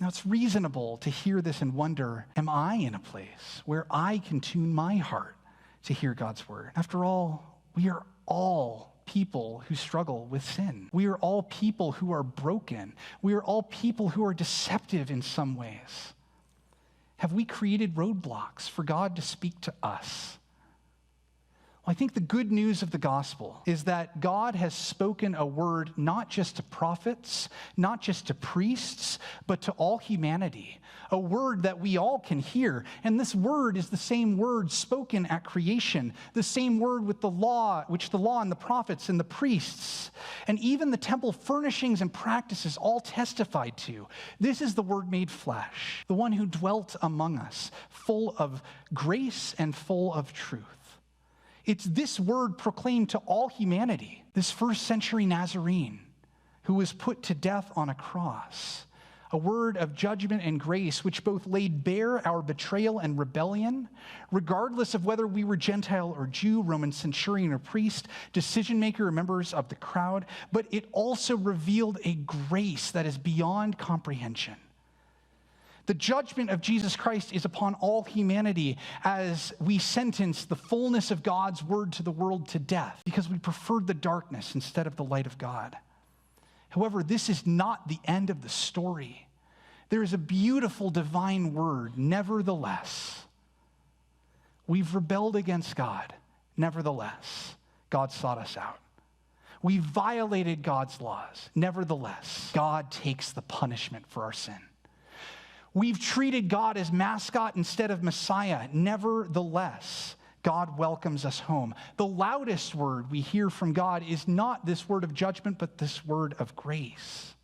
it's reasonable to hear this and wonder, am I in a place where I can tune my heart to hear God's word? After all, we are all people who struggle with sin. We are all people who are broken. We are all people who are deceptive in some ways. Have we created roadblocks for God to speak to us? Well, I think the good news of the gospel is that God has spoken a word not just to prophets, not just to priests, but to all humanity. A word that we all can hear. And this word is the same word spoken at creation, the same word with the law, which the law and the prophets and the priests, and even the temple furnishings and practices all testified to. This is the word made flesh, the one who dwelt among us, full of grace and full of truth. It's this word proclaimed to all humanity, this first century Nazarene who was put to death on a cross, a word of judgment and grace which both laid bare our betrayal and rebellion, regardless of whether we were Gentile or Jew, Roman centurion or priest, decision maker or members of the crowd, but it also revealed a grace that is beyond comprehension. The judgment of Jesus Christ is upon all humanity as we sentence the fullness of God's word to the world to death because we preferred the darkness instead of the light of God. However, this is not the end of the story. There is a beautiful divine word, nevertheless. We've rebelled against God. Nevertheless, God sought us out. We violated God's laws. Nevertheless, God takes the punishment for our sin. We've treated God as mascot instead of Messiah. Nevertheless, God welcomes us home. The loudest word we hear from God is not this word of judgment, but this word of grace.